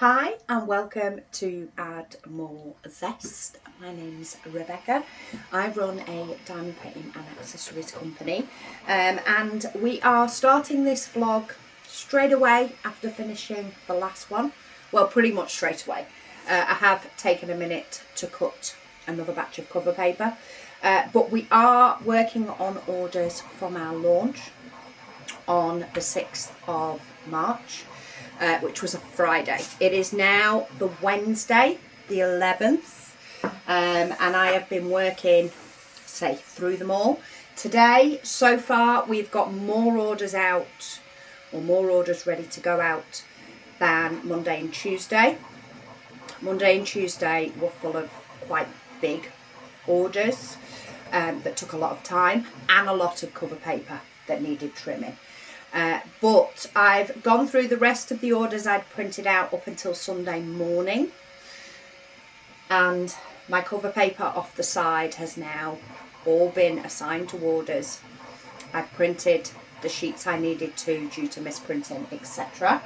Hi and welcome to Add More Zest. My name's Rebecca. I run a diamond painting and accessories company and we are starting this vlog straight away after finishing the last one. Well, pretty much straight away. I have taken a minute to cut another batch of cover paper, but we are working on orders from our launch on the 6th of March. Which was a Friday. It is now the Wednesday, the 11th, and I have been working, through them all. Today, so far, we've got more orders out, or more orders ready to go out than Monday and Tuesday. Monday and Tuesday were full of quite big orders that took a lot of time and a lot of cover paper that needed trimming. But I've gone through the rest of the orders I'd printed out up until Sunday morning, and my cover paper off the side has now all been assigned to orders. I've printed the sheets I needed to due to misprinting, etc.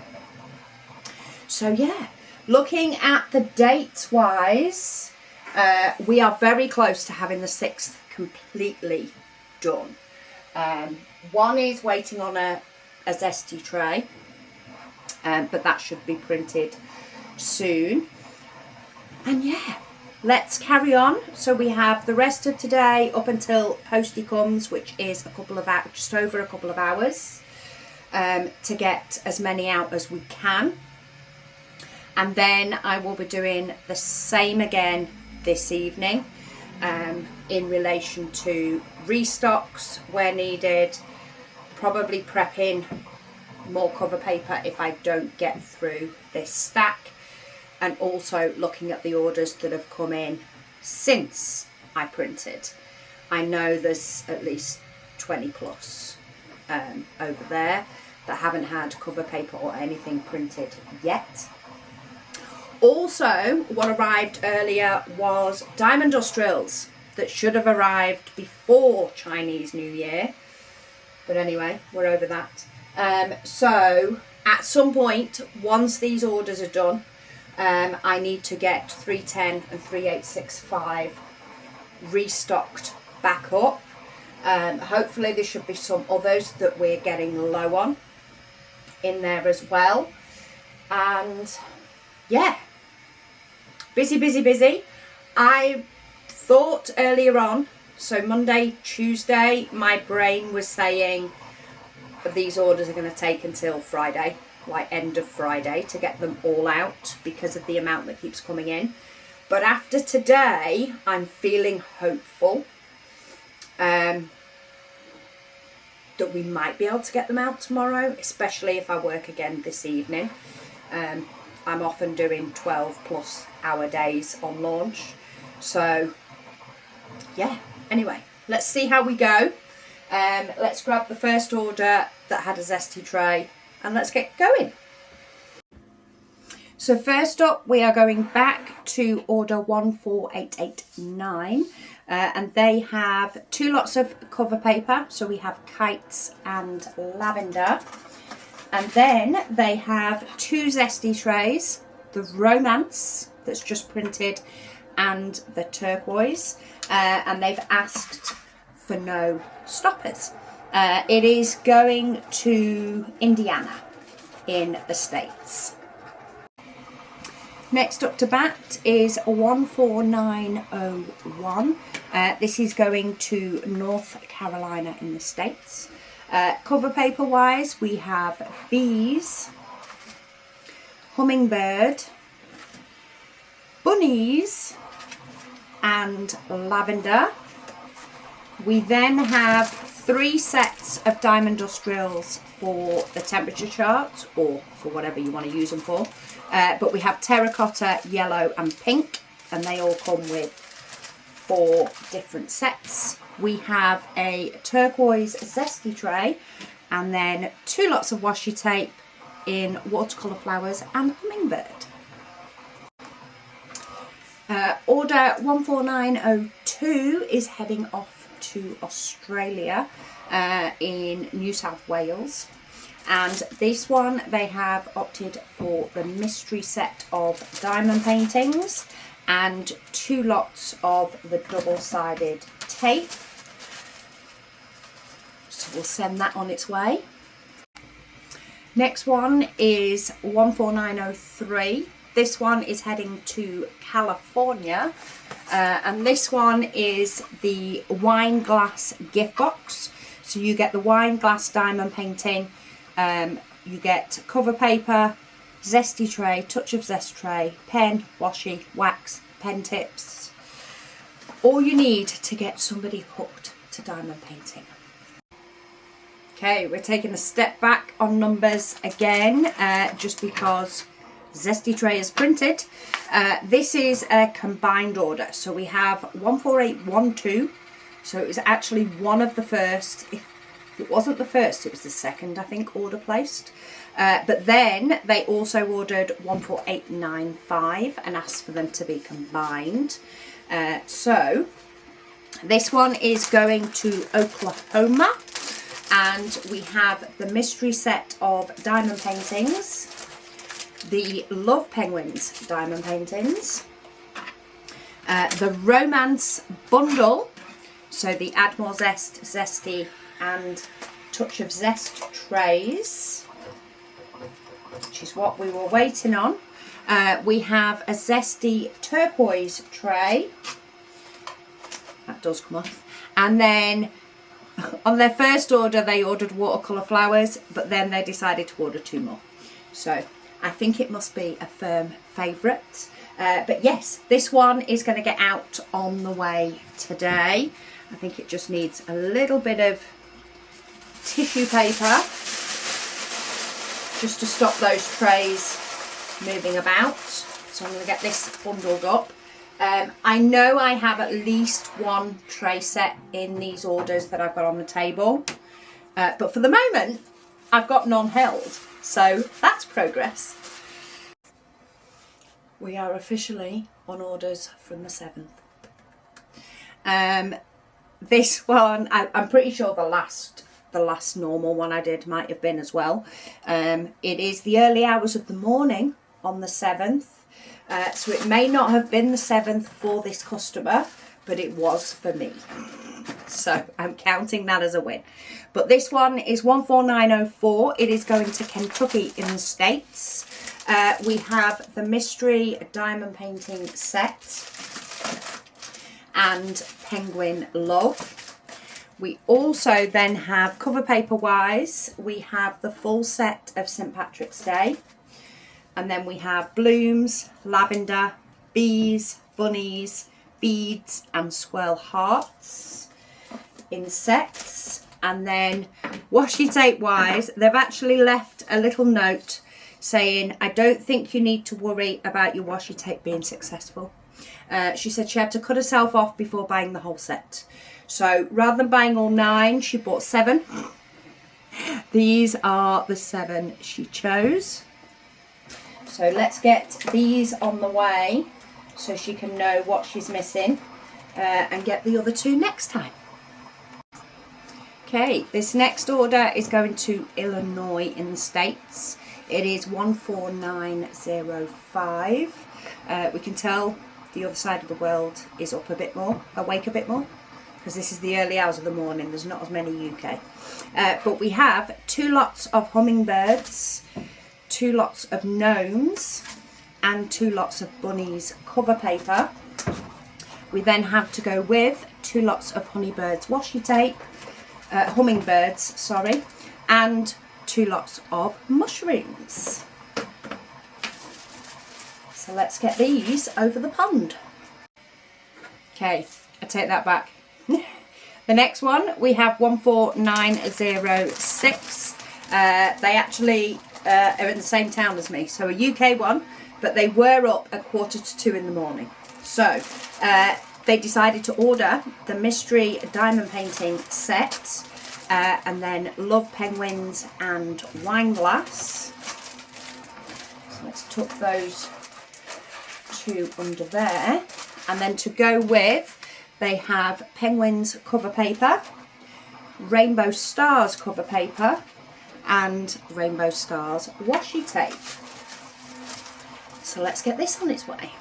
So yeah, looking at the dates wise, we are very close to having the 6th completely done. One is waiting on a zesty tray, but that should be printed soon. And yeah, let's carry on. So we have the rest of today up until Postie comes, which is just over a couple of hours, to get as many out as we can. And then I will be doing the same again this evening, in relation to restocks where needed, probably prepping more cover paper if I don't get through this stack, and also looking at the orders that have come in since I printed. I know there's at least 20 plus over there that haven't had cover paper or anything printed yet. Also, what arrived earlier was diamond dust drills that should have arrived before Chinese New Year. But anyway, we're over that. So at some point, once these orders are done, I need to get 310 and 3865 restocked back up. Hopefully there should be some others that we're getting low on in there as well. And yeah, busy. I thought earlier on, so Monday, Tuesday, my brain was saying these orders are going to take until Friday, like end of Friday, to get them all out because of the amount that keeps coming in. But after today, I'm feeling hopeful that we might be able to get them out tomorrow, especially if I work again this evening. I'm often doing 12 plus hour days on launch. So yeah, anyway, let's see how we go. Let's grab the first order that had a zesty tray and let's get going. So first up, we are going back to order 14889, and they have two lots of cover paper. So we have kites and lavender, and then they have two zesty trays, the romance that's just printed and the turquoise, and they've asked for no stoppers. It is going to Indiana in the States. Next up to bat is 14901. This is going to North Carolina in the States. Cover paper wise, we have bees, hummingbird, bunnies and lavender. We then have 3 sets of diamond dust drills for the temperature chart, or for whatever you want to use them for. But we have terracotta, yellow and pink, and they all come with 4 different sets. We have a turquoise zesty tray, and then 2 lots of washi tape in watercolour flowers and hummingbird. Order 14902 is heading off to Australia in New South Wales. And this one, they have opted for the mystery set of diamond paintings and 2 lots of the double-sided tape. So we'll send that on its way. Next one is 14903. This one is heading to California, and this one is the wine glass gift box. So you get the wine glass diamond painting, you get cover paper, zesty tray, touch of zest tray, pen, washi, wax, pen tips. All you need to get somebody hooked to diamond painting. Okay, we're taking a step back on numbers again, just because zesty tray is printed. This is a combined order, so we have 14812. So it was actually one of the first. If it wasn't the first, it was the second, I think, order placed. But then they also ordered 14895 and asked for them to be combined. So this one is going to Oklahoma, and we have the mystery set of diamond paintings, the Love Penguins diamond paintings, the Romance bundle, so the Add More Zest, Zesty and Touch of Zest trays, which is what we were waiting on. We have a Zesty turquoise tray. That does come off. And then on their first order, they ordered watercolour flowers, but then they decided to order 2 more. So I think it must be a firm favourite. But yes, this one is going to get out on the way today. I think it just needs a little bit of tissue paper just to stop those trays moving about. So I'm going to get this bundled up. I know I have at least 1 tray set in these orders that I've got on the table. But for the moment, I've got none held. So that's progress. We are officially on orders from the 7th. This one, I'm pretty sure the last normal one I did might have been as well. It is the early hours of the morning on the 7th. So it may not have been the 7th for this customer, but it was for me. So I'm counting that as a win. But this one is 14904. It is going to Kentucky in the States. We have the mystery diamond painting set and Penguin Love. We also then have cover paper wise, we have the full set of St. Patrick's Day. And then we have blooms, lavender, bees, bunnies, beads and swirl hearts, insects. And then washi tape wise, they've actually left a little note saying, I don't think you need to worry about your washi tape being successful. She said she had to cut herself off before buying the whole set. So rather than buying all 9, she bought 7. These are the 7 she chose. So let's get these on the way so she can know what she's missing and get the other 2 next time. Okay, this next order is going to Illinois in the States. It is 14905. We can tell the other side of the world is up a bit more, awake a bit more, because this is the early hours of the morning. There's not as many UK. But we have 2 lots of hummingbirds, 2 lots of gnomes, and 2 lots of bunnies cover paper. We then have to go with 2 lots of hummingbirds washi tape, and 2 lots of mushrooms. So let's get these over the pond. Okay, I take that back. The next one, we have 14906. They actually are in the same town as me, so a UK one, but they were up at 1:45 in the morning. So they decided to order the mystery diamond painting set, and then Love Penguins and wine glass. So let's tuck those 2 under there, and then to go with, they have Penguins cover paper, Rainbow Stars cover paper, and Rainbow Stars washi tape. So let's get this on its way.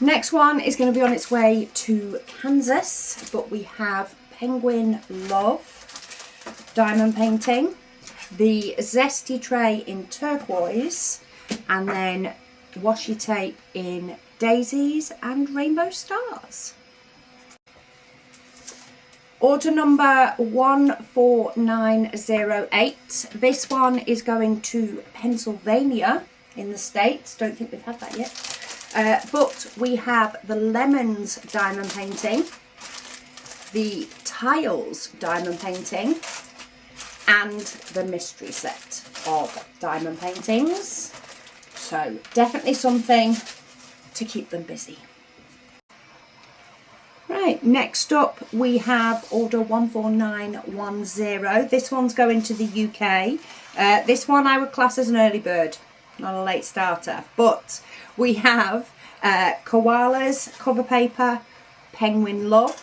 Next one is going to be on its way to Kansas, but we have Penguin Love diamond painting, the Zesty tray in turquoise, and then washi tape in daisies and rainbow stars. Order number 14908. This one is going to Pennsylvania in the States. Don't think we've had that yet. But we have the Lemons diamond painting, the Tiles diamond painting, and the mystery set of diamond paintings. So definitely something to keep them busy. Right, next up we have order 14910. This one's going to the UK. This one I would class as an early bird, not a late starter. But we have koalas, cover paper, penguin love,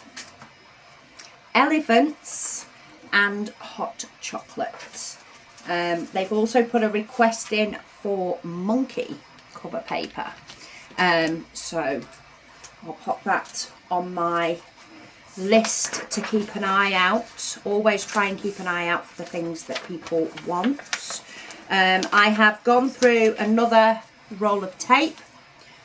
elephants, and hot chocolate. They've also put a request in for monkey cover paper. So I'll pop that on my list to keep an eye out. Always try and keep an eye out for the things that people want. I have gone through another roll of tape,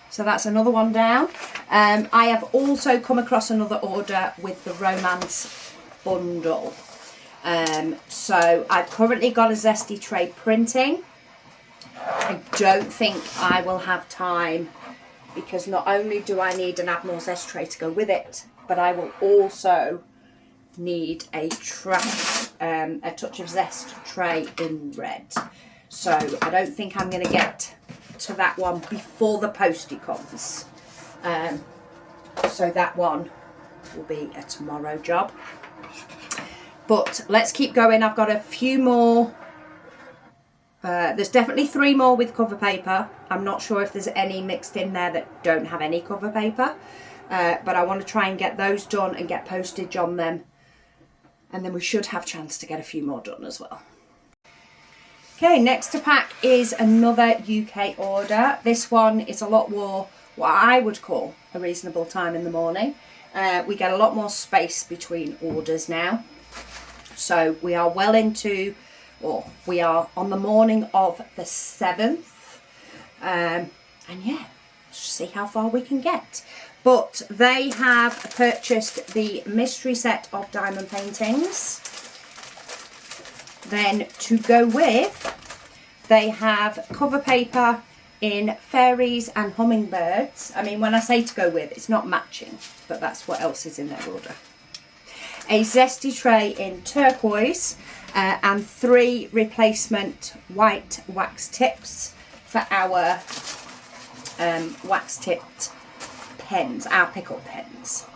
so that's another one down. I have also come across another order with the romance bundle. So I've currently got a Zesty tray printing. I don't think I will have time, because not only do I need an More Zest tray to go with it, but I will also need a touch of zest tray in red. So I don't think I'm going to get to that one before the postie comes. So that one will be a tomorrow job. But let's keep going. I've got a few more. There's definitely 3 more with cover paper. I'm not sure if there's any mixed in there that don't have any cover paper. But I want to try and get those done and get postage on them. And then we should have a chance to get a few more done as well. Okay, next to pack is another UK order. This one is a lot more what I would call a reasonable time in the morning. We get a lot more space between orders now. So we are well into, or we are on the morning of the 7th. And yeah, see how far we can get. But they have purchased the mystery set of diamond paintings. Then to go with, they have cover paper in fairies and hummingbirds. I mean, when I say to go with, it's not matching, but that's what else is in their order. A Zesty tray in turquoise, and 3 replacement white wax tips for our wax tipped pens, our pickle pens.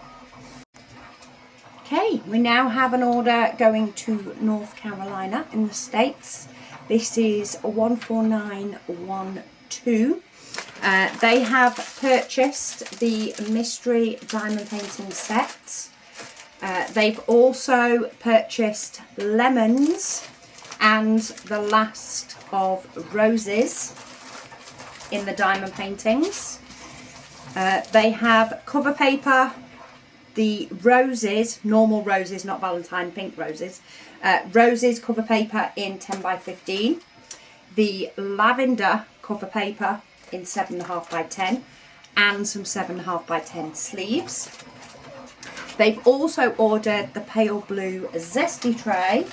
Okay, we now have an order going to North Carolina in the States. This is 14912. They have purchased the mystery diamond painting set. They've also purchased lemons and the last of roses in the diamond paintings. They have cover paper, the roses, normal roses, not Valentine pink roses, roses cover paper in 10 by 15, the lavender cover paper in 7.5 by 10, and some 7.5 by 10 sleeves. They've also ordered the pale blue Zesty tray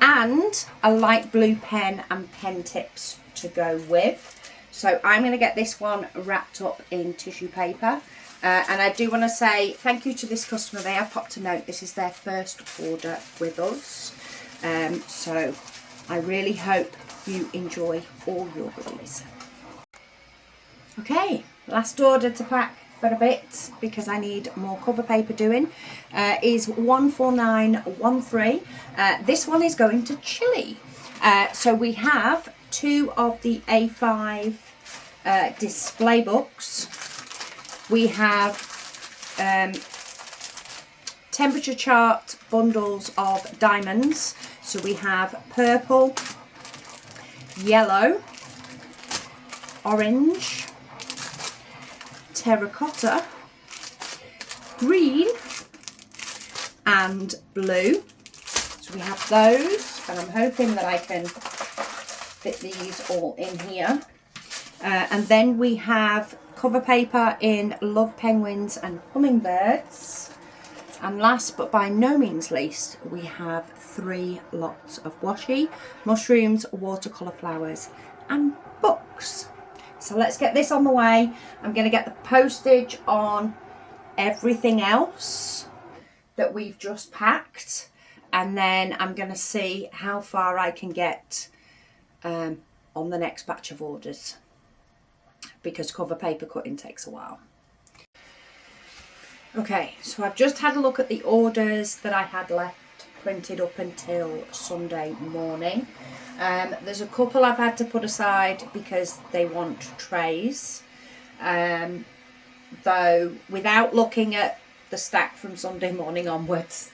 and a light blue pen and pen tips to go with. So I'm going to get this one wrapped up in tissue paper. And I do want to say thank you to this customer. They have popped a note. This is their first order with us. So I really hope you enjoy all your goodies. Okay, last order to pack for a bit, because I need more cover paper doing, is 14913. This one is going to Chile. So we have 2 of the A5 display books. We have temperature chart bundles of diamonds. So we have purple, yellow, orange, terracotta, green and blue. So we have those, and I'm hoping that I can fit these all in here. And then we have cover paper in Love Penguins and Hummingbirds. And last but by no means least, we have 3 lots of washi, mushrooms, watercolour flowers and books. So let's get this on the way. I'm going to get the postage on everything else that we've just packed, and then I'm going to see how far I can get on the next batch of orders, because cover paper cutting takes a while. Okay, so I've just had a look at the orders that I had left printed up until Sunday morning. There's a couple I've had to put aside because they want trays, though without looking at the stack from Sunday morning onwards,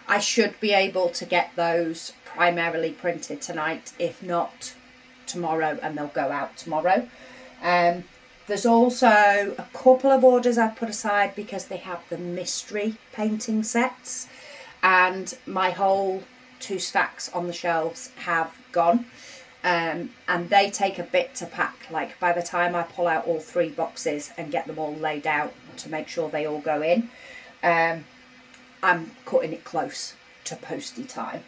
I should be able to get those primarily printed tonight, if not tomorrow, and they'll go out tomorrow. There's also a couple of orders I've put aside because they have the mystery painting sets, and my whole 2 stacks on the shelves have gone, and they take a bit to pack. Like, by the time I pull out all 3 boxes and get them all laid out to make sure they all go in, I'm cutting it close to postie time.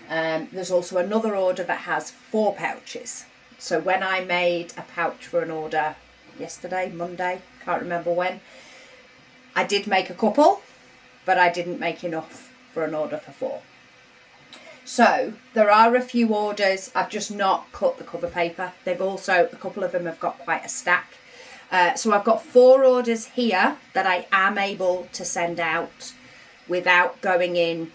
There's also another order that has 4 pouches. So when I made a pouch for an order yesterday, Monday, can't remember when, I did make a couple, but I didn't make enough for an order for 4. So there are a few orders I've just not cut the cover paper. They've also, a couple of them have got quite a stack. So I've got 4 orders here that I am able to send out without going in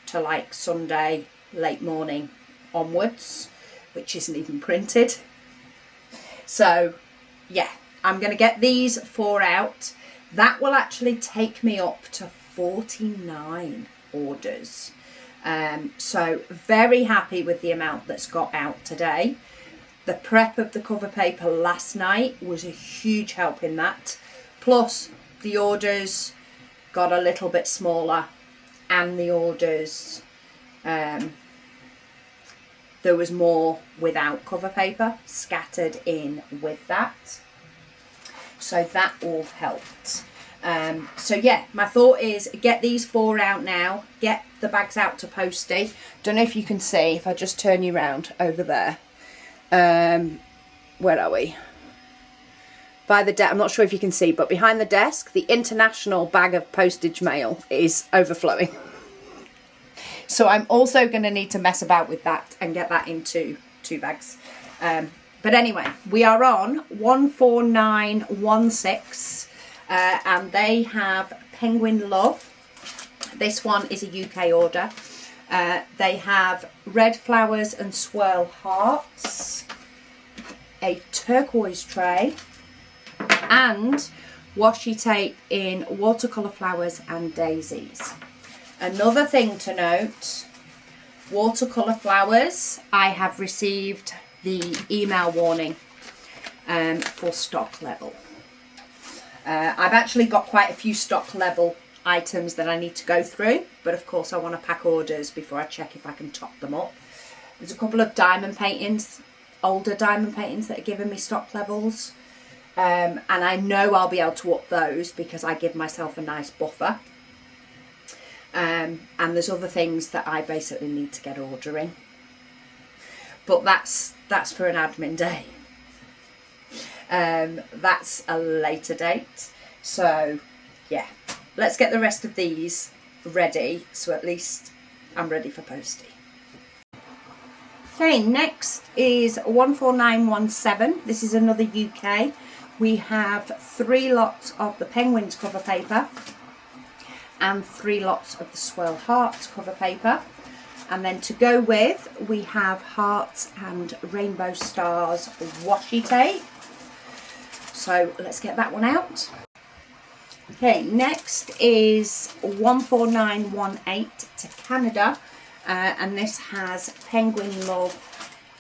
to like Sunday late morning onwards, which isn't even printed. So yeah, I'm going to get these 4 out. That will actually take me up to 49 orders. So very happy with the amount that's got out today. The prep of the cover paper last night was a huge help in that. Plus the orders got a little bit smaller, and the orders, there was more without cover paper scattered in with that. So that all helped. So yeah, my thought is get these 4 out now, get the bags out to postie. Don't know if you can see, if I just turn you around over there. Where are we? By the desk, I'm not sure if you can see, but behind the desk, the international bag of postage mail is overflowing. So I'm also going to need to mess about with that and get that into 2 bags. But anyway, we are on 14916, and they have Penguin Love. This one is a UK order. They have red flowers and swirl hearts, a turquoise tray, and washi tape in watercolour flowers and daisies. Another thing to note, watercolour flowers, I have received the email warning for stock level. I've actually got quite a few stock level items that I need to go through, but of course I want to pack orders before I check if I can top them up. There's a couple of diamond paintings, older diamond paintings, that are giving me stock levels, and I know I'll be able to up those because I give myself a nice buffer. And there's other things that I basically need to get ordering, but that's for an admin day. That's a later date. So yeah, let's get the rest of these ready, so at least I'm ready for postie. Okay, next is 14917. This is another UK. We have 3 lots of the Penguins cover paper and 3 lots of the Swirl Hearts cover paper. And then to go with, we have Hearts and Rainbow Stars washi tape. So let's get that one out. Okay, next is 14918 to Canada. and this has Penguin Love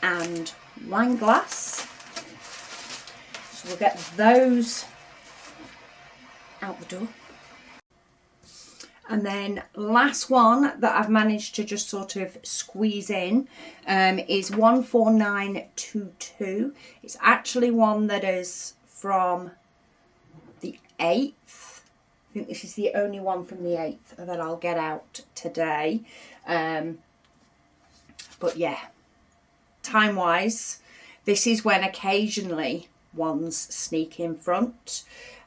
and Wine Glass. So we'll get those out the door. And then last one that I've managed to just sort of squeeze in is 14922. It's actually one that is from the 8th. I think this is the only one from the 8th that I'll get out today. But yeah, time-wise, this is when occasionally ones sneak in front.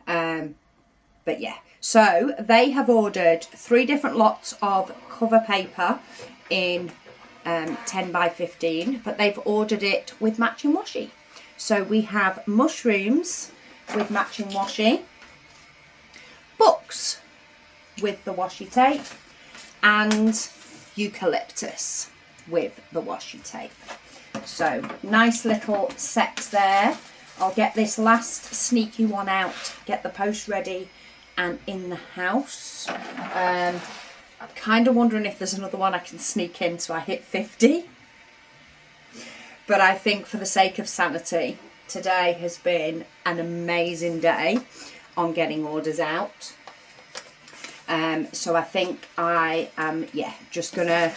But yeah, so they have ordered 3 different lots of cover paper in 10 by 15, but they've ordered it with matching washi. So we have mushrooms with matching washi, books with the washi tape, and eucalyptus with the washi tape. So nice little sets there. I'll get this last sneaky one out, get the post ready and in the house. I'm kind of wondering if there's another one I can sneak in so I hit 50. But I think for the sake of sanity, today has been an amazing day on getting orders out. So I think I am, just going to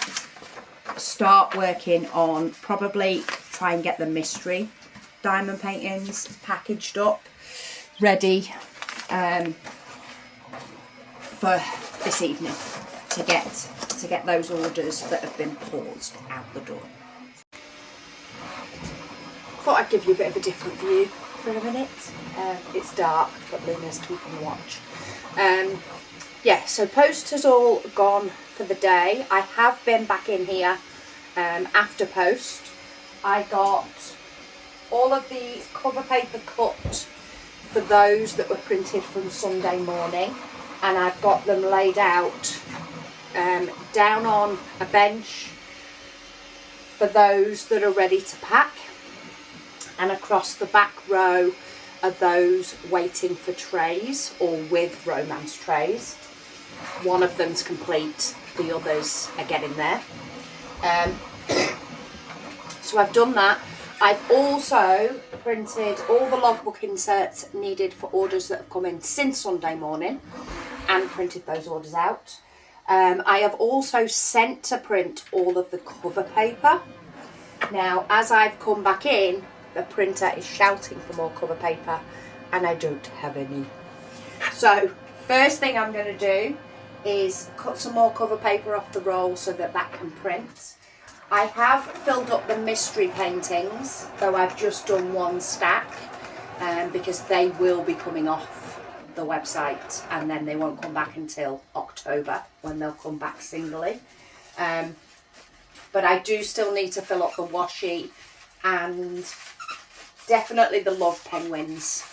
start working on probably try and get the mystery diamond paintings packaged up, ready for this evening to get those orders that have been paused out the door. Thought I'd give you a bit of a different view for a minute. It's dark, but Luna's keeping watch. So post has all gone for the day. I have been back in here after post. I got all of the cover paper cut for those that were printed from Sunday morning, and I've got them laid out down on a bench for those that are ready to pack, and across the back row are those waiting for trays or with romance trays. One of them's complete, the others are getting there. So I've done that. I've also printed all the logbook inserts needed for orders that have come in since Sunday morning and printed those orders out. I have also sent to print all of the cover paper. Now, as I've come back in, the printer is shouting for more cover paper and I don't have any. So first thing I'm going to do is cut some more cover paper off the roll so that that can print. I have filled up the mystery paintings, though I've just done one stack because they will be coming off the website and then they won't come back until October when they'll come back singly. But I do still need to fill up the washi and definitely the Love Penguins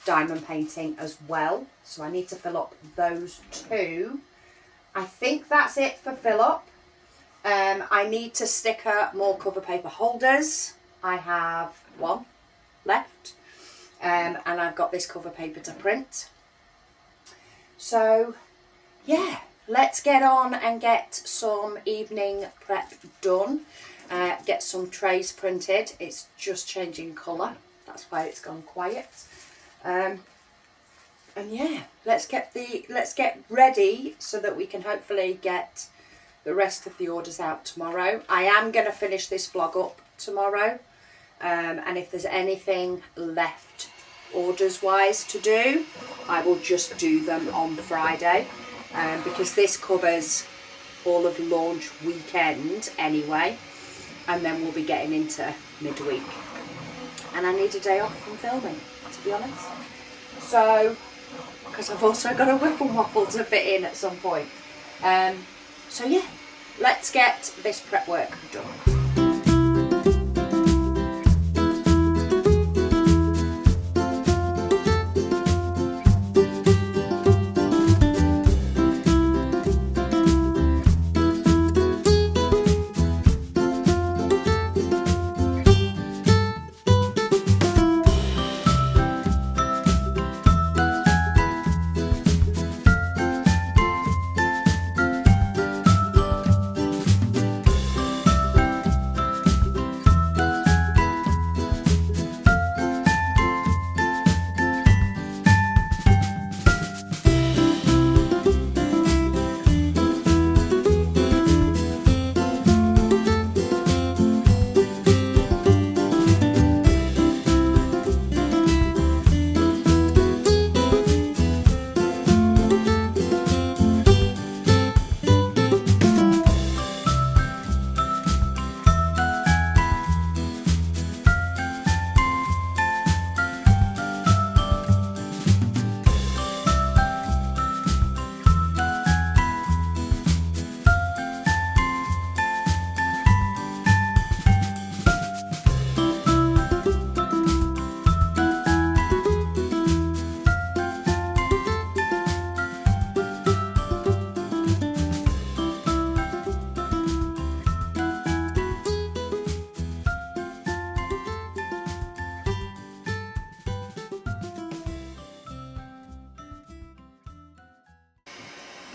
diamond painting as well. So I need to fill up those 2. I think that's it for fill up. I need to sticker more cover paper holders. I have 1 left. And I've got this cover paper to print. So yeah, let's get on and get some evening prep done. Get some trays printed. It's just changing colour, that's why it's gone quiet. And yeah, let's get ready so that we can hopefully get the rest of the orders out tomorrow. I am going to finish this vlog up tomorrow, and if there's anything left orders wise to do, I will just do them on Friday, because this covers all of launch weekend anyway, and then we'll be getting into midweek, and I need a day off from filming, to be honest. So, because I've also got a whip and waffle to fit in at some point. So yeah, let's get this prep work done.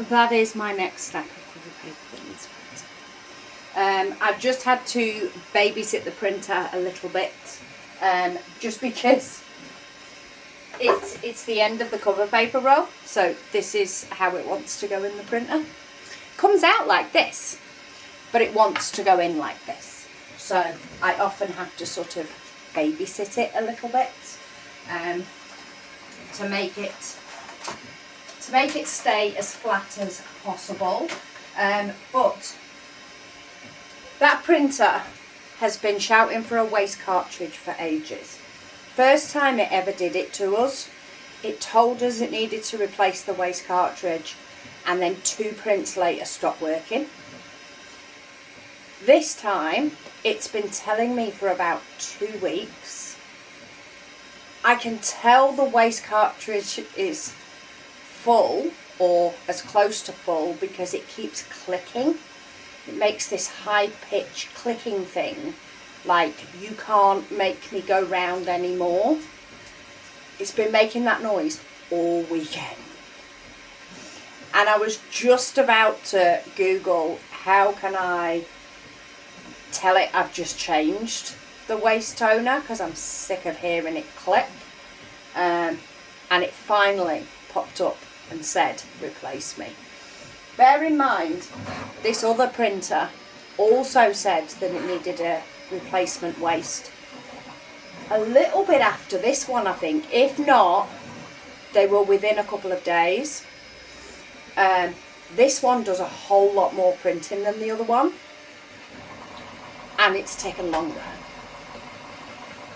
that is my next stack of cover paper that needs printing. I've just had to babysit the printer a little bit, just because it's the end of the cover paper roll, so this is how it wants to go in the printer. Comes out like this, but it wants to go in like this, so I often have to sort of babysit it a little bit to make it stay as flat as possible. But that printer has been shouting for a waste cartridge for ages. First time it ever did it to us, it told us it needed to replace the waste cartridge, and then 2 prints later stopped working. This time it's been telling me for about 2 weeks. I can tell the waste cartridge is full or as close to full because it keeps clicking. It makes this high pitch clicking thing, like you can't make me go round anymore. It's been making that noise all weekend. And I was just about to Google how can I tell it I've just changed the waste toner, because I'm sick of hearing it click. And it finally popped up and said replace me. Bear in mind, this other printer also said that it needed a replacement waste a little bit after this one, I think. If not, they were within a couple of days. This one does a whole lot more printing than the other one, and it's taken longer.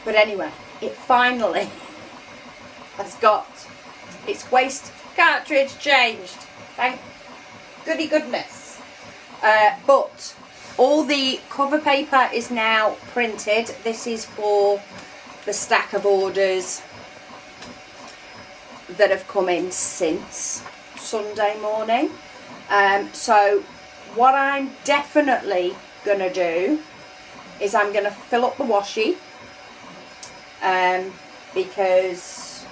But anyway, it finally has got its waste cartridge changed. Thank goody goodness. But all the cover paper is now printed. This is for the stack of orders that have come in since Sunday morning. So what I'm definitely going to do is I'm going to fill up the washi, because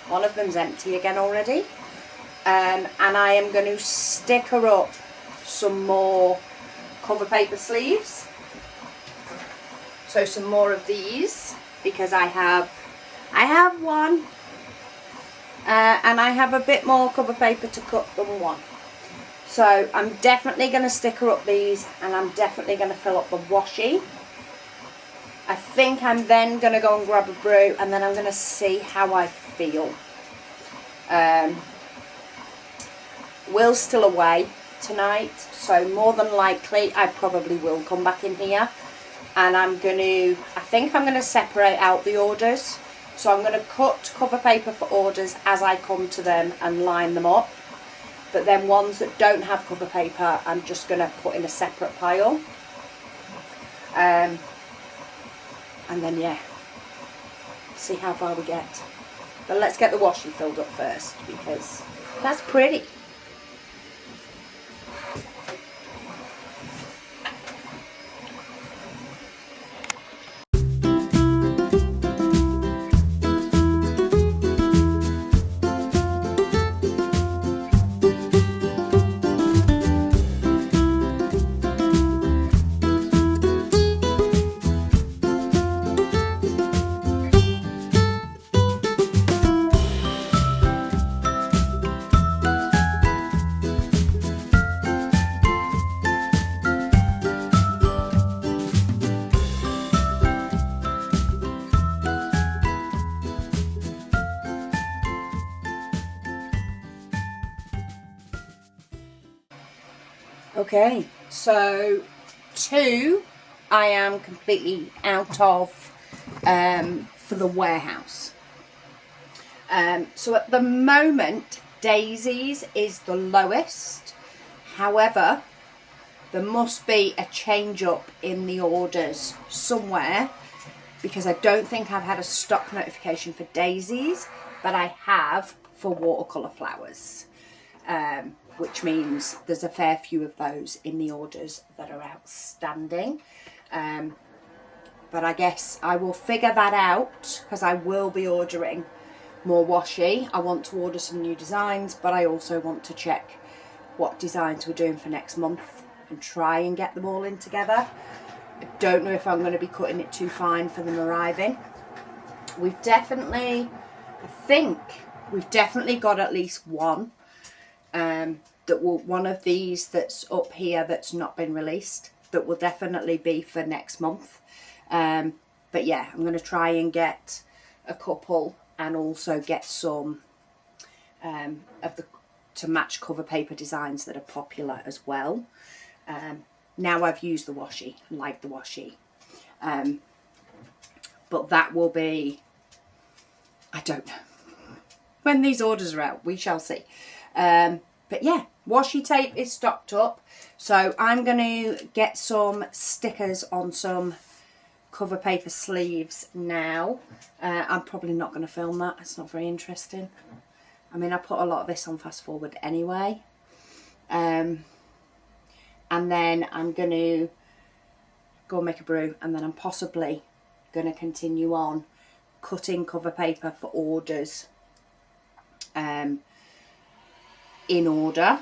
one of them's empty again already. And I am going to sticker up some more cover paper sleeves. So some more of these, because I have one, and I have a bit more cover paper to cut than one. So I'm definitely going to sticker up these, and I'm definitely going to fill up the washi. I think I'm then going to go and grab a brew, and then I'm going to see how I feel. Will's still away tonight, so more than likely I probably will come back in here, and I think I'm going to separate out the orders. So I'm going to cut cover paper for orders as I come to them and line them up, but then ones that don't have cover paper I'm just going to put in a separate pile. And then yeah, see how far we get. But let's get the washi filled up first, because that's pretty. Okay, so 2 I am completely out of for the warehouse. So at the moment, Daisies is the lowest. However, there must be a change up in the orders somewhere, because I don't think I've had a stock notification for Daisies, but I have for watercolour flowers. Which means there's a fair few of those in the orders that are outstanding. But I guess I will figure that out, because I will be ordering more washi. I want to order some new designs, but I also want to check what designs we're doing for next month and try and get them all in together. I don't know if I'm going to be cutting it too fine for them arriving. We've definitely, I think we've definitely got at least one one of these that's up here that's not been released, that will definitely be for next month. But yeah, I'm going to try and get a couple and also get some to match cover paper designs that are popular as well. Now I've used the washi, like the washi, but that will be, I don't know, when these orders are out, we shall see. But yeah, washi tape is stocked up, so I'm going to get some stickers on some cover paper sleeves now. I'm probably not going to film that, it's not very interesting. I mean, I put a lot of this on fast forward anyway. And then I'm going to go and make a brew, and then I'm possibly going to continue on cutting cover paper for orders in order.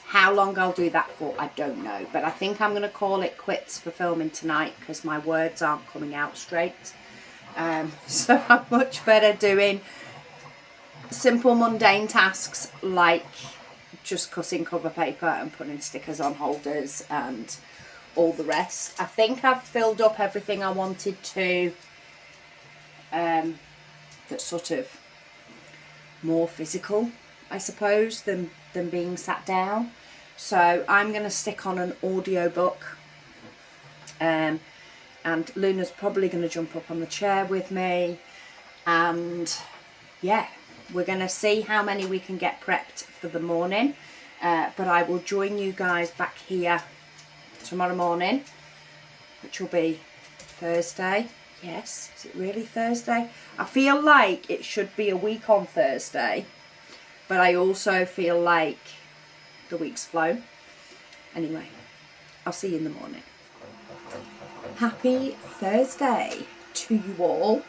How long I'll do that for, I don't know, but I think I'm going to call it quits for filming tonight because my words aren't coming out straight. So I'm much better doing simple mundane tasks like just cutting cover paper and putting stickers on holders and all the rest. I think I've filled up everything I wanted to, that's sort of more physical, I suppose, than being sat down. So I'm going to stick on an audio book, and Luna's probably going to jump up on the chair with me, and yeah, we're going to see how many we can get prepped for the morning. But I will join you guys back here tomorrow morning, which will be Thursday. Yes, is it really Thursday? I feel like it should be a week on Thursday, but I also feel like the week's flown. Anyway, I'll see you in the morning. Happy Thursday to you all.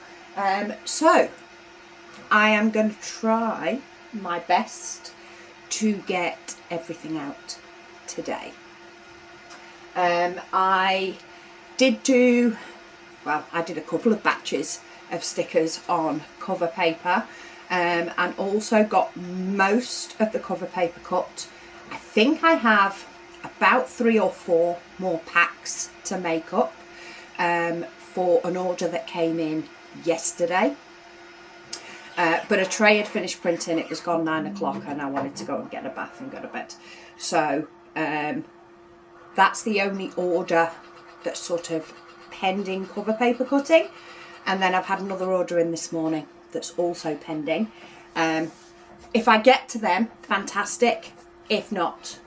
So I am going to try my best to get everything out today. I did a couple of batches of stickers on cover paper, and also got most of the cover paper cut. I think I have about 3 or 4 more packs to make up for an order that came in yesterday. But a tray had finished printing, it was gone 9 o'clock, and I wanted to go and get a bath and go to bed. So that's the only order that's sort of pending cover paper cutting. And then I've had another order in this morning that's also pending. If I get to them, fantastic. If not,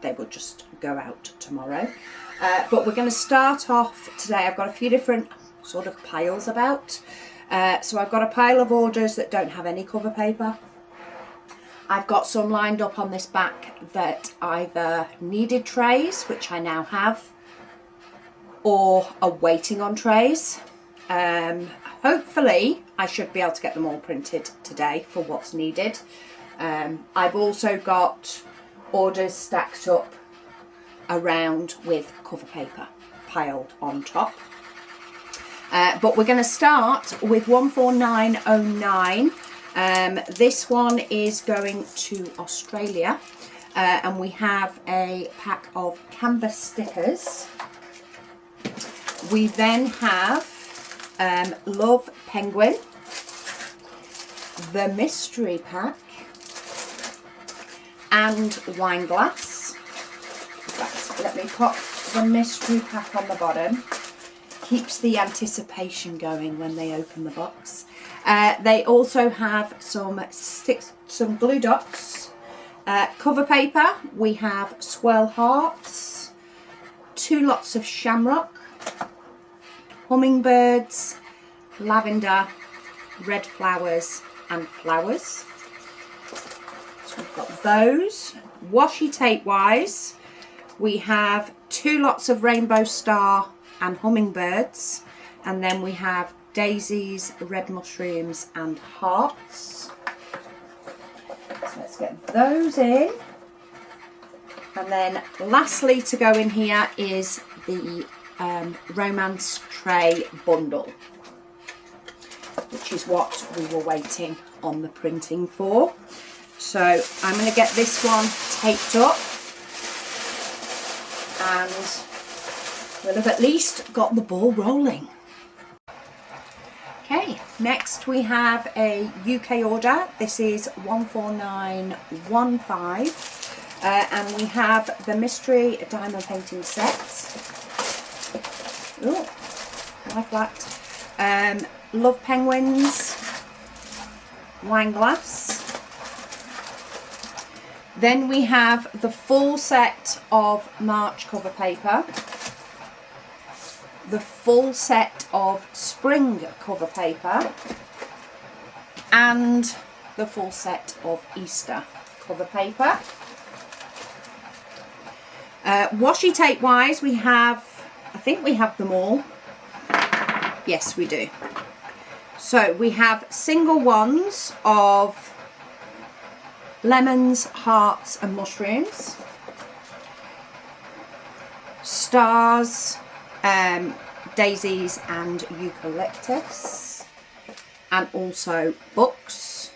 they will just go out tomorrow. But we're going to start off today. I've got a few different sort of piles about. So I've got a pile of orders that don't have any cover paper. I've got some lined up on this back that either needed trays, which I now have, or are waiting on trays. Hopefully I should be able to get them all printed today for what's needed. I've also got orders stacked up around with cover paper piled on top. But we're going to start with 14909. This one is going to Australia, and we have a pack of canvas stickers. We then have Love Penguin, the mystery pack, and wine glass. Let me pop the mystery pack on the bottom. Keeps the anticipation going when they open the box. They also have some glue dots, cover paper. We have swirl hearts, 2 lots of shamrock, hummingbirds, lavender, red flowers, and flowers. So we've got those. Washi tape wise, we have 2 lots of rainbow star and hummingbirds, and then we have daisies, red mushrooms, and hearts. So let's get those in. And then lastly to go in here is the Romance Tray bundle, which is what we were waiting on the printing for. So I'm going to get this one taped up, and we'll have at least got the ball rolling. Okay, next we have a UK order. This is 14915, and we have the Mystery Diamond Painting set. Oh, like that. Love Penguins, wine glass. Then we have the full set of March cover paper, the full set of spring cover paper, and the full set of Easter cover paper. Washi tape wise, we have, I think we have them all. Yes, we do. So we have single ones of lemons, hearts and mushrooms, stars, daisies and eucalyptus, and also books.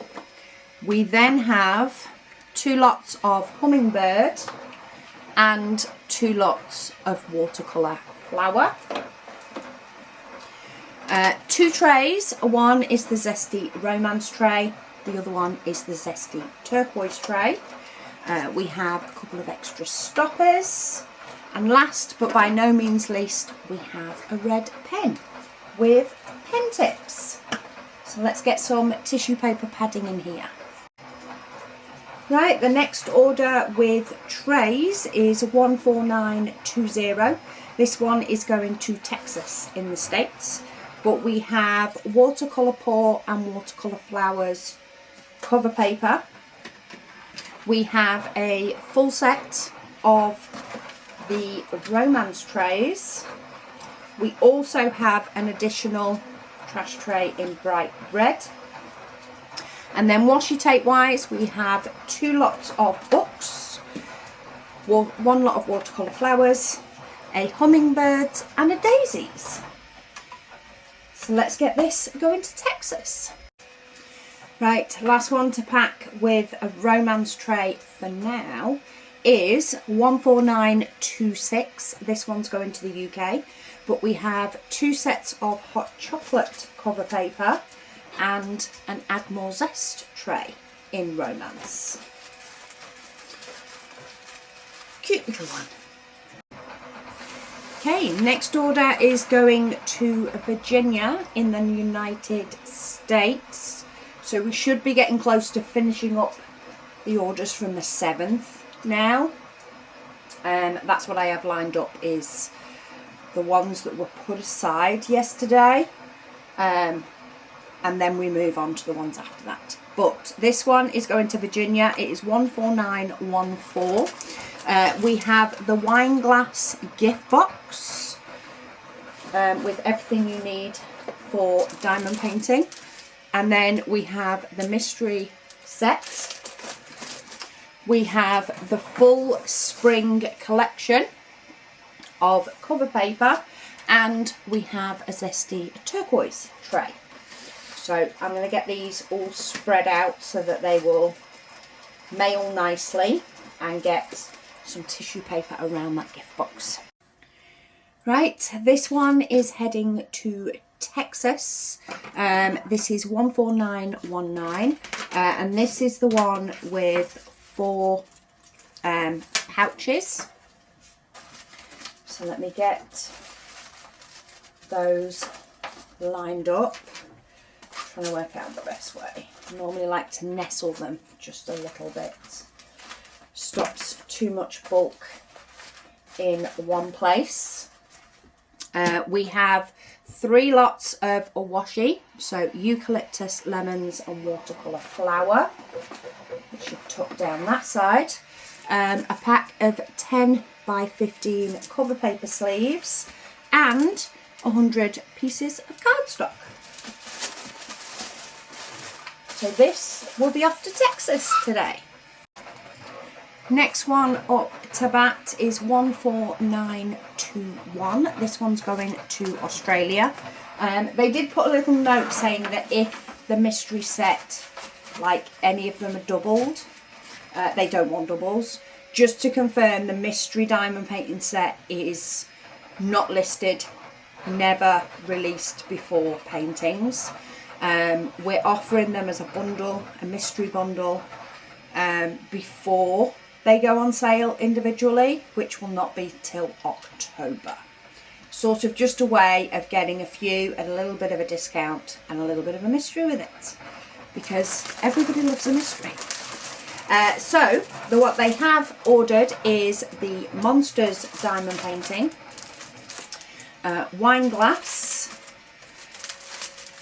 We then have 2 lots of hummingbird and 2 lots of watercolour flower. 2 trays. One is the Zesty Romance tray, the other one is the Zesty Turquoise tray. We have a couple of extra stoppers, and last but by no means least, we have a red pen with pen tips. So let's get some tissue paper padding in here. Right, the next order with trays is 14920. This one is going to Texas in the States, but we have watercolour pour and watercolour flowers cover paper. We have a full set of the Romance trays. We also have an additional trash tray in bright red. And then washi tape wise, we have 2 lots of books, 1 lot of watercolour flowers, a hummingbird and a daisies. So let's get this going to Texas. Right, last one to pack with a Romance tray for now is 14926. This one's going to the UK, but we have 2 sets of hot chocolate cover paper and an Add More Zest tray in Romance. Cute little one. Okay, next order is going to Virginia in the United States. So we should be getting close to finishing up the orders from the 7th now. That's what I have lined up, is the ones that were put aside yesterday. And then we move on to the ones after that. But this one is going to Virginia. It is 14914. We have the wine glass gift box with everything you need for diamond painting. And then we have the mystery set. We have the full spring collection of cover paper. And we have a Zesty Turquoise tray. So I'm going to get these all spread out so that they will mail nicely and get some tissue paper around that gift box. Right, this one is heading to Texas. This is 14919, and this is the one with 4 pouches. So let me get those lined up. Trying to work out the best way. I normally like to nestle them just a little bit. Stops too much bulk in one place. We have 3 lots of washi, so eucalyptus, lemons and watercolour flower, which should tuck down that side. A pack of 10 by 15 cover paper sleeves and 100 pieces of cardstock. So this will be off to Texas today. Next one up to bat is 14921. This one's going to Australia. They did put a little note saying that if the mystery set, like any of them are doubled, they don't want doubles. Just to confirm, the mystery diamond painting set is not listed, never released before paintings. We're offering them as a bundle, a mystery bundle, before they go on sale individually, which will not be till October. Sort of just a way of getting a few at a little bit of a discount and a little bit of a mystery with it, because everybody loves a mystery. So what they have ordered is the Monsters diamond painting, wine glass,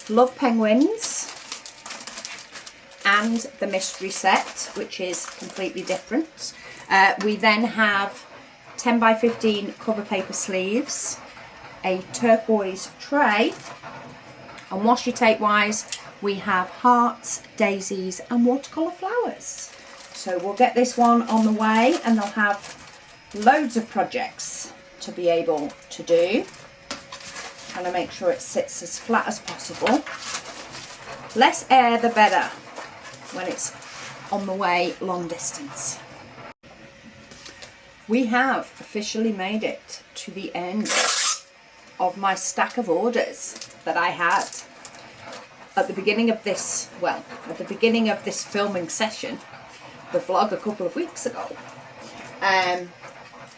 love penguins, and the mystery set, which is completely different. We then have 10 by 15 cover paper sleeves, a turquoise tray, and washi tape wise we have hearts, daisies and watercolour flowers. So we'll get this one on the way, and they'll have loads of projects to be able to do. Trying to make sure it sits as flat as possible. Less air the better when it's on the way long distance. We have officially made it to the end of my stack of orders that I had at the beginning of this, filming session, the vlog a couple of weeks ago.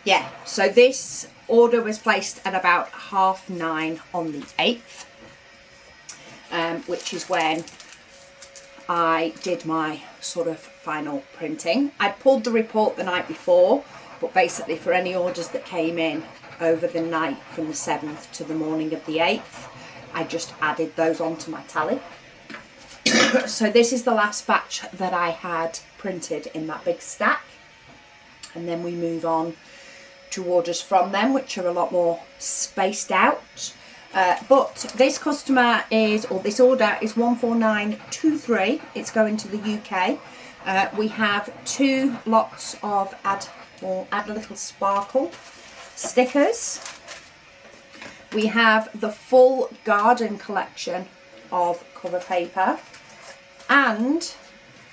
Yeah, so this order was placed at about 9:30 on the 8th, which is when I did my sort of final printing. I pulled the report the night before, but basically for any orders that came in over the night from the 7th to the morning of the 8th, I just added those onto my tally. So this is the last batch that I had printed in that big stack, and then we move on to orders from them, which are a lot more spaced out. But this customer is, or this order is 14923. It's going to the UK. We have 2 lots of add a little sparkle stickers. We have the full garden collection of cover paper and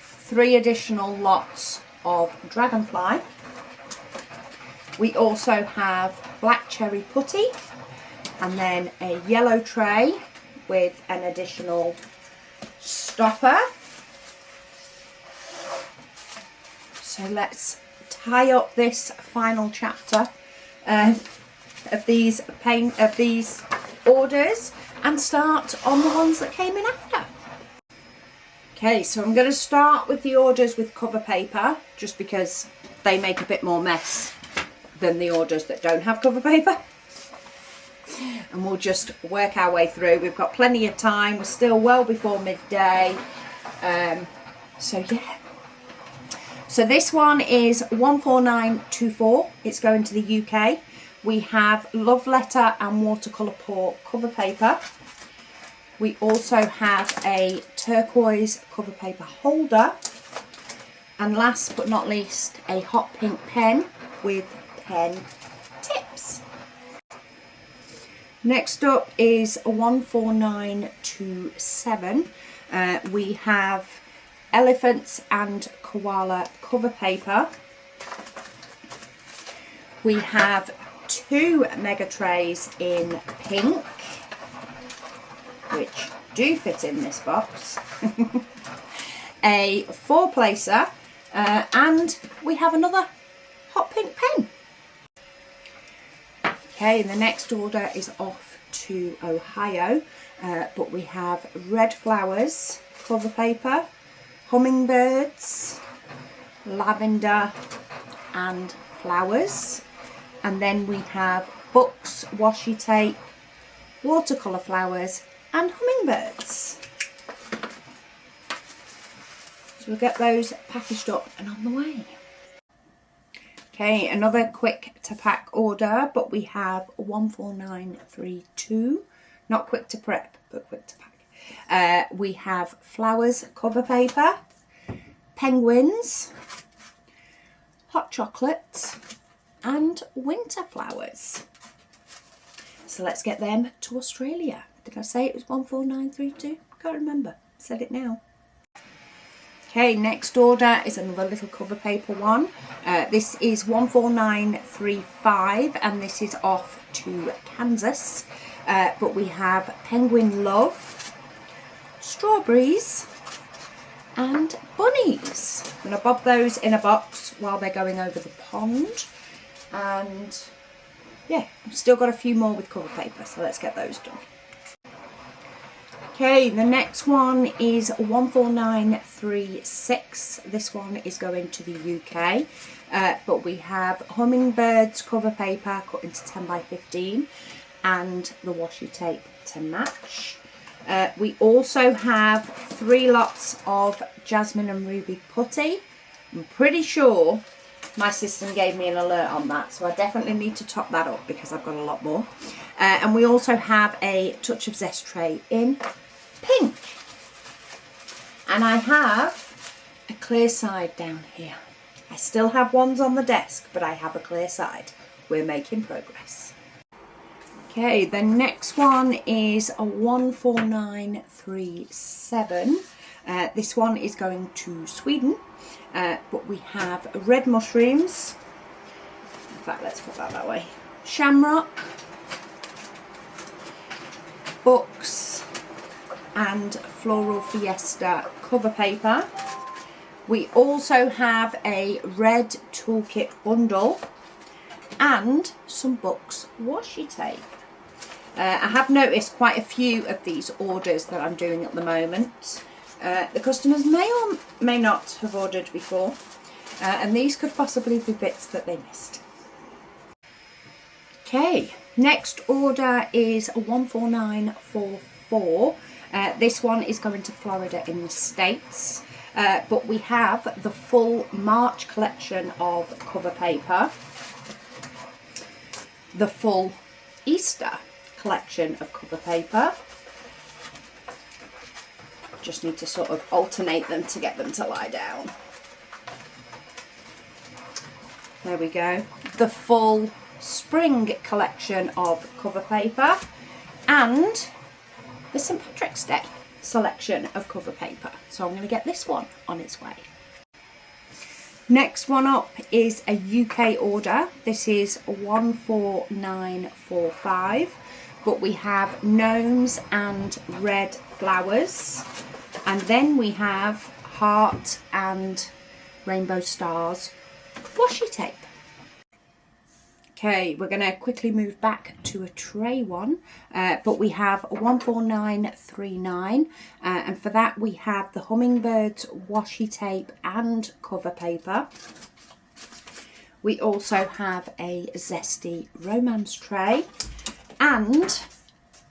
3 additional lots of dragonfly. We also have black cherry putty, and then a yellow tray with an additional stopper. So let's tie up this final chapter of these orders and start on the ones that came in after. Okay, so I'm going to start with the orders with cover paper, just because they make a bit more mess than the orders that don't have cover paper. And we'll just work our way through. We've got plenty of time. We're still well before midday. So yeah. So this one is 14924. It's going to the UK. We have love letter and watercolour port cover paper. We also have a turquoise cover paper holder. And last but not least, a hot pink pen with pen tips. Next up is 14927. We have elephants and koala cover paper. We have 2 mega trays in pink, which do fit in this box. A 4-placer, and we have another hot pink pen. Okay, the next order is off to Ohio, but we have red flowers cover paper, hummingbirds, lavender and flowers, and then we have books, washi tape, watercolour flowers and hummingbirds. So we'll get those packaged up and on the way. Okay, another quick to pack order, but we have 14932, not quick to prep, but quick to pack. We have flowers cover paper, penguins, hot chocolate, and winter flowers. So let's get them to Australia. Did I say it was 14932? Can't remember. Said it now. Okay, next order is another little cover paper one. This is 14935 and this is off to Kansas. But we have Penguin Love, strawberries and bunnies. I'm going to bob those in a box while they're going over the pond. And yeah, I've still got a few more with cover paper, so let's get those done. Okay, the next one is 14936. This one is going to the UK, but we have hummingbirds cover paper cut into 10 by 15 and the washi tape to match. We also have 3 lots of jasmine and ruby putty. I'm pretty sure my system gave me an alert on that, so I definitely need to top that up because I've got a lot more. And we also have a Touch of Zest tray in pink. And I have a clear side down here. I still have ones on the desk, but I have a clear side. We're making progress. Okay, the next one is a 14937. This one is going to Sweden, but we have red mushrooms. In fact, let's put that way. Shamrock, books, and Floral Fiesta cover paper. We also have a red toolkit bundle and some books washi tape. I have noticed quite a few of these orders that I'm doing at the moment. The customers may or may not have ordered before, and these could possibly be bits that they missed. Okay, next order is 14944. This one is going to Florida in the States, but we have the full March collection of cover paper, the full Easter collection of cover paper. Just need to sort of alternate them to get them to lie down. There we go. The full spring collection of cover paper and the St Patrick's Day selection of cover paper. So I'm going to get this one on its way. Next one up is a UK order. This is 14945, but we have gnomes and red flowers, and then we have heart and rainbow stars washi tape. Okay, we're going to quickly move back to a tray one, but we have 14939, and for that we have the hummingbirds washi tape and cover paper. We also have a zesty romance tray and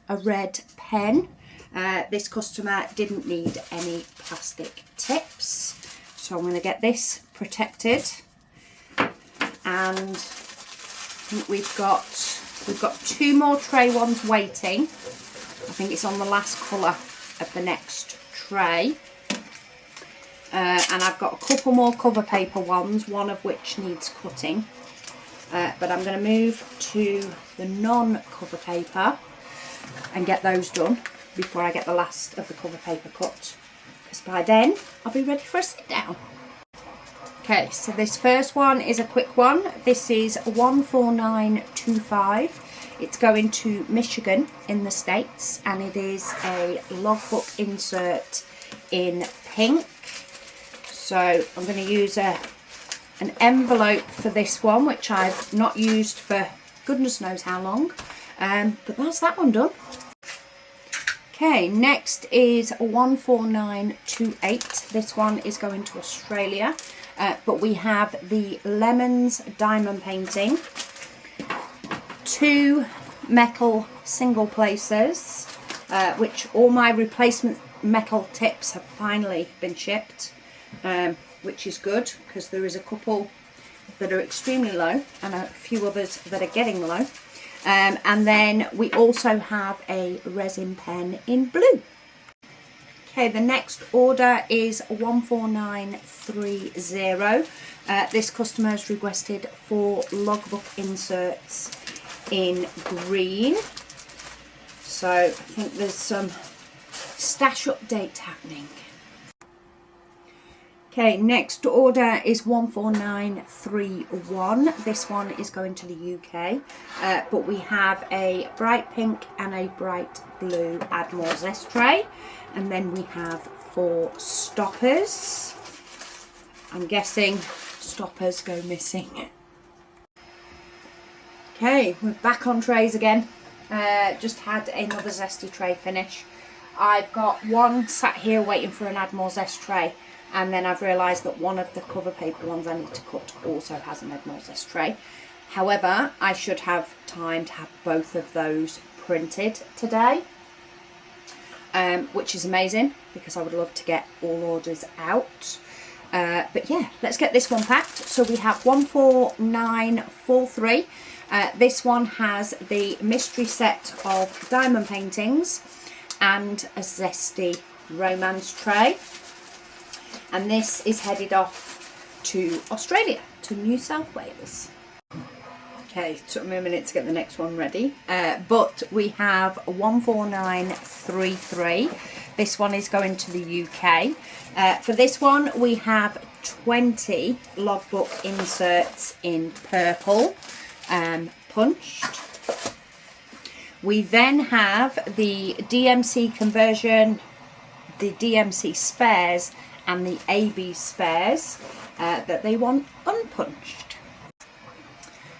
a red pen. This customer didn't need any plastic tips, so I'm going to get this protected. And we've got 2 more tray ones waiting. I think it's on the last colour of the next tray. And I've got a couple more cover paper ones, one of which needs cutting. But I'm going to move to the non-cover paper and get those done before I get the last of the cover paper cut. Because by then, I'll be ready for a sit down. Okay, so this first one is a quick one. This is 14925. It's going to Michigan in the States, and it is a logbook insert in pink. So I'm going to use an envelope for this one, which I've not used for goodness knows how long. But that's that one done. Okay, next is 14928. This one is going to Australia. But we have the lemons diamond painting, 2 metal single placers, which all my replacement metal tips have finally been shipped, which is good because there is a couple that are extremely low and a few others that are getting low. And then we also have a resin pen in blue. Okay, the next order is 14930. This customer has requested 4 logbook inserts in green. So I think there's some stash update happening. Okay, next order is 14931. This one is going to the UK, but we have a bright pink and a bright blue Add More Zest tray, and then we have 4 stoppers. I'm guessing stoppers go missing. Okay, we're back on trays again. Just had another Zesty tray finish. I've got one sat here waiting for an Add More Zest tray. And then I've realised that one of the cover paper ones I need to cut also has an Add More Zest tray. However, I should have time to have both of those printed today, which is amazing because I would love to get all orders out. But yeah, let's get this one packed. So we have 14943. This one has the mystery set of diamond paintings and a Zesty romance tray. And this is headed off to Australia, to New South Wales. Okay, took me a minute to get the next one ready. But we have 14933. This one is going to the UK. For this one, we have 20 logbook inserts in purple, punched. We then have the DMC conversion, the DMC spares, and the AB spares that they want unpunched.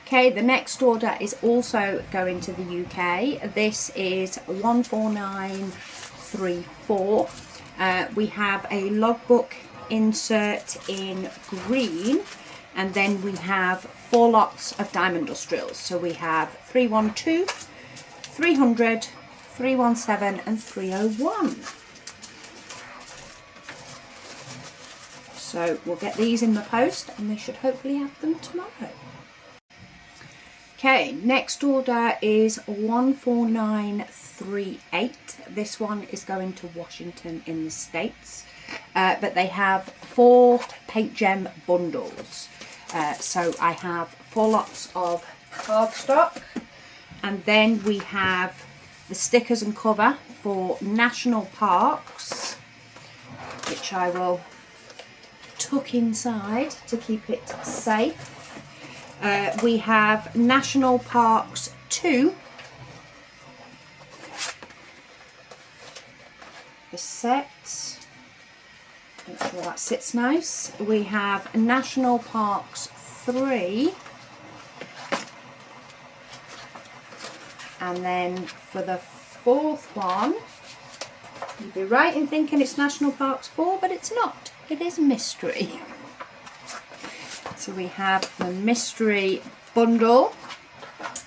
Okay, the next order is also going to the UK. This is 14934. We have a logbook insert in green, and then we have 4 lots of diamond industrials. So we have 312, 300, 317 and 301. So we'll get these in the post and they should hopefully have them tomorrow. Okay, next order is 14938. This one is going to Washington in the States. But they have 4 paint gem bundles. So I have 4 lots of cardstock. And then we have the stickers and cover for national parks, which I will tuck inside to keep it safe. We have National Parks 2, the set, make sure that sits nice. We have National Parks 3, and then for the 4th one, you'd be right in thinking it's National Parks 4, but it's not. It is mystery. So we have the mystery bundle,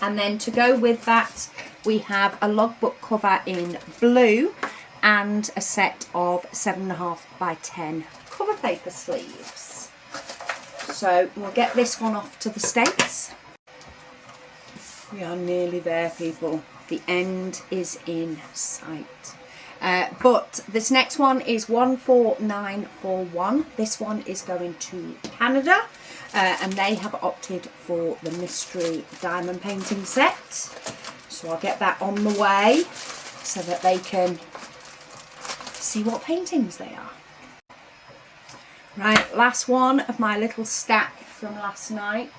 and then to go with that we have a logbook cover in blue and a set of 7.5 by 10 cover paper sleeves. So we'll get this one off to the States. We are nearly there, people. The end is in sight. But this next one is 14941. This one is going to Canada, and they have opted for the mystery diamond painting set. So I'll get that on the way so that they can see what paintings they are. Right, last one of my little stack from last night,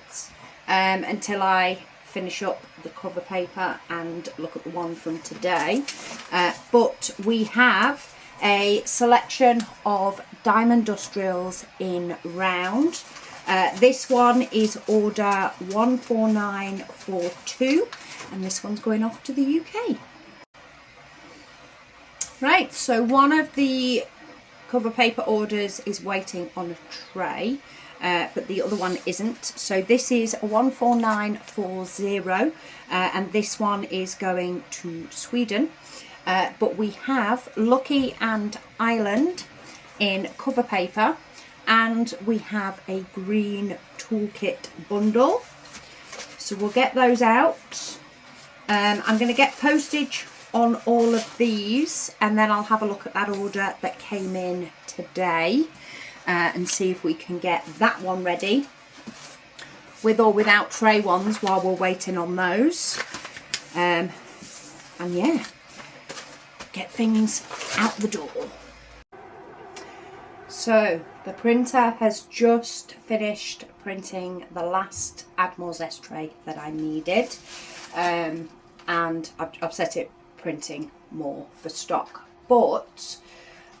until I finish up the cover paper and look at the one from today. But we have a selection of diamond industrials in round. This one is order 14942, and this one's going off to the UK. Right, so one of the cover paper orders is waiting on a tray, but the other one isn't. So this is 14940, and this one is going to Sweden. But we have Lucky and Island in cover paper, and we have a green toolkit bundle. So we'll get those out. I'm going to get postage on all of these, and then I'll have a look at that order that came in today. and see if we can get that one ready, with or without tray ones, while we're waiting on those. And yeah, get things out the door. So the printer has just finished printing the last Add More Zest tray that I needed, and I've set it printing more for stock. But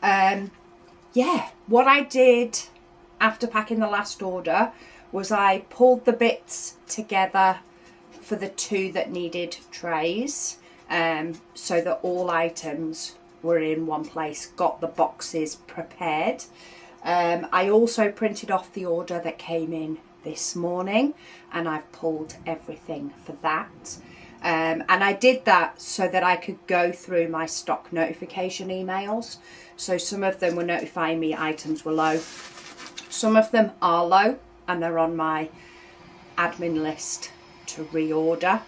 yeah, what I did after packing the last order was I pulled the bits together for the 2 that needed trays, so that all items were in one place, got the boxes prepared. I also printed off the order that came in this morning, and I've pulled everything for that. And I did that so that I could go through my stock notification emails. So some of them were notifying me items were low. Some of them are low and they're on my admin list to reorder.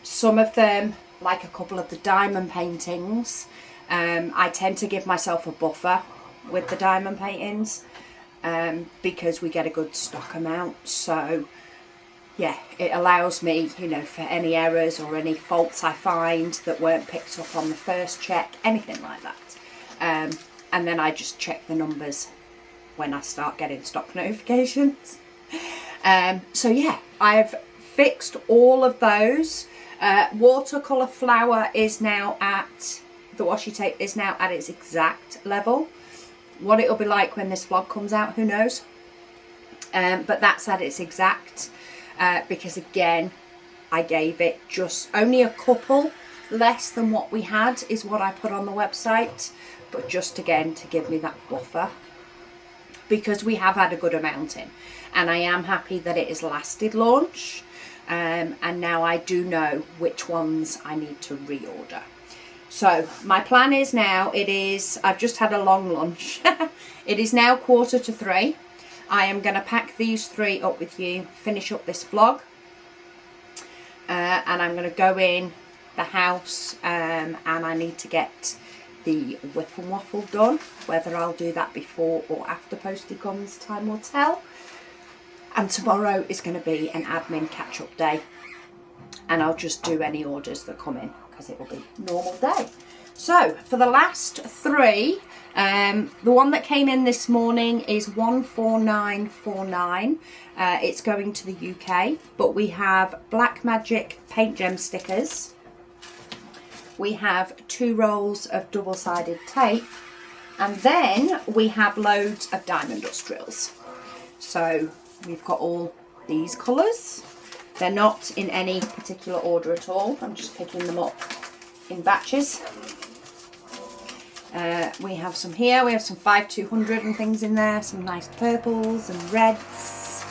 Some of them, like a couple of the diamond paintings, I tend to give myself a buffer with the diamond paintings because we get a good stock amount. So yeah, it allows me, you know, for any errors or any faults I find that weren't picked up on the first check, anything like that. And then I just check the numbers when I start getting stock notifications. So yeah, I've fixed all of those. Watercolour flour is now at, the washi tape is now at its exact level. What it'll be like when this vlog comes out, who knows? But that's at its exact, because again, I gave it just only a couple less than what we had is what I put on the website, but just again to give me that buffer, because we have had a good amount in, and I am happy that it has lasted launch, and now I do know which ones I need to reorder. So my plan is now, I've just had a long lunch. It is now 3:15. I am going to pack these 3 up with you, finish up this vlog, and I'm going to go in the house, and I need to get the whip and waffle done. Whether I'll do that before or after Posty comes, time will tell. And tomorrow is going to be an admin catch-up day, and I'll just do any orders that come in because it will be a normal day. So for the last 3, the one that came in this morning is 14949. It's going to the UK, but we have Black Magic paint gem stickers. We have 2 rolls of double-sided tape, and then we have loads of diamond dust drills. So we've got all these colours. They're not in any particular order at all. I'm just picking them up in batches. We have some here. We have some 5200 and things in there. Some nice purples and reds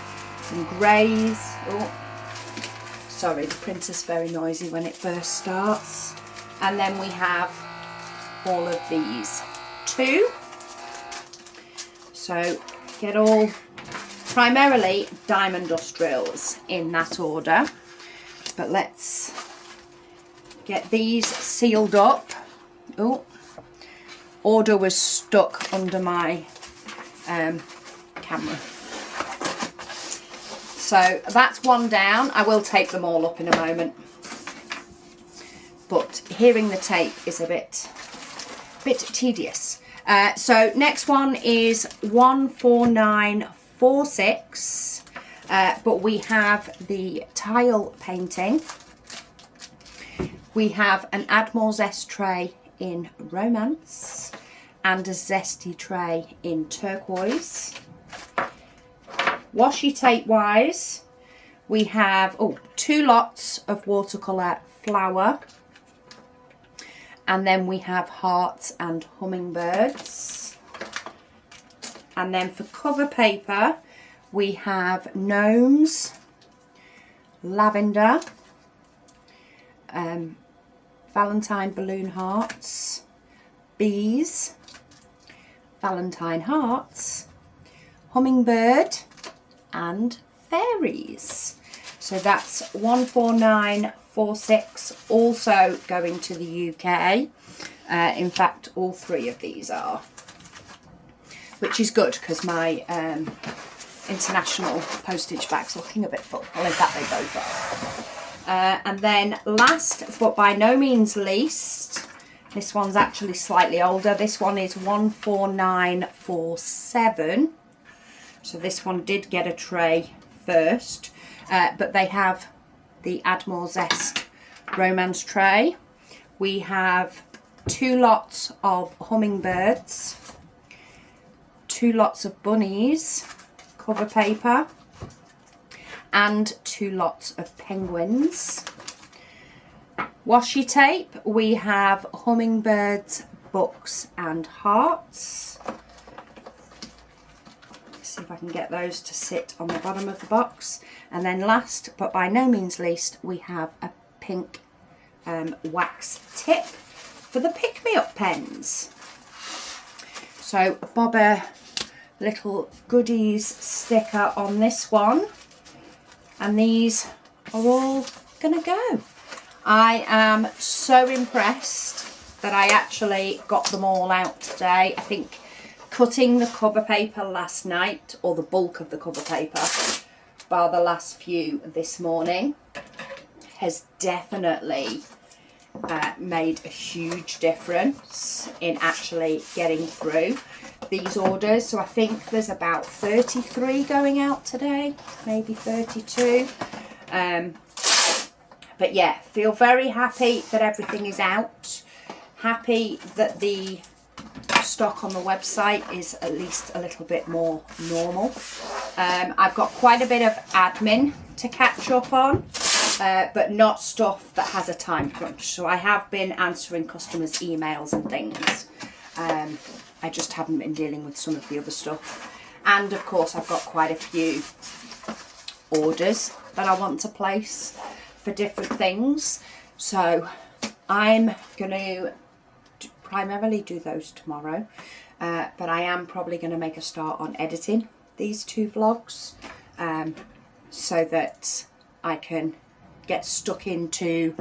and greys. Oh, sorry, the printer's very noisy when it first starts. And then we have all of these too. So get all primarily diamond dust drills in that order. But let's get these sealed up. Oh, order was stuck under my camera. So that's one down. I will tape them all up in a moment. But hearing the tape is a bit tedious. So next one is 14946, but we have the tile painting. We have an Add More Zest tray in romance and a zesty tray in turquoise. Washi tape wise, we have 2 lots of watercolour flower. And then we have hearts and hummingbirds. And then for cover paper, we have gnomes, lavender, Valentine balloon hearts, bees, Valentine hearts, hummingbird, and fairies. So that's 14946, also going to the UK. In fact, all 3 of these are. which is good because my international postage bag's looking a bit full. I'll leave that bit over. And then last but by no means least, this one's actually slightly older. This one is 14947. So this one did get a tray first, but they have the Add More Zest romance tray. We have 2 lots of hummingbirds, 2 lots of bunnies, cover paper, and 2 lots of penguins. Washi tape, we have hummingbirds, books and hearts. Let's see if I can get those to sit on the bottom of the box. And then last but by no means least, we have a pink wax tip for the pick-me-up pens. So bob a little goodies sticker on this one, and these are all gonna go. I am so impressed that I actually got them all out today. I think cutting the cover paper last night, or the bulk of the cover paper, bar the last few this morning, has definitely made a huge difference in actually getting through these orders. So I think there's about 33 going out today, maybe 32. But yeah, feel very happy that everything is out. Happy that the stock on the website is at least a little bit more normal. I've got quite a bit of admin to catch up on, but not stuff that has a time crunch. So I have been answering customers' emails and things. I just haven't been dealing with some of the other stuff. And of course, I've got quite a few orders that I want to place for different things. So I'm going to primarily do those tomorrow. But I am probably going to make a start on editing these 2 vlogs so that I can get stuck into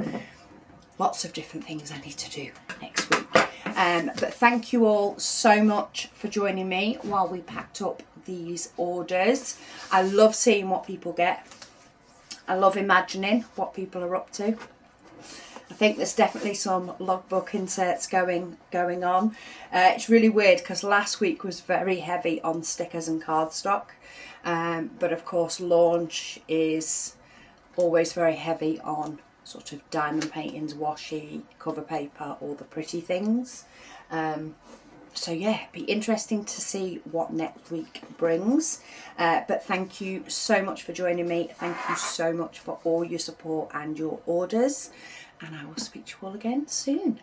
lots of different things I need to do next week. But thank you all so much for joining me while we packed up these orders. I love seeing what people get. I love imagining what people are up to. I think there's definitely some logbook inserts going on. It's really weird because last week was very heavy on stickers and cardstock. But of course launch is always very heavy on sort of diamond paintings, washi, cover paper, all the pretty things. So yeah, be interesting to see what next week brings. But thank you so much for joining me. Thank you so much for all your support and your orders. And I will speak to you all again soon.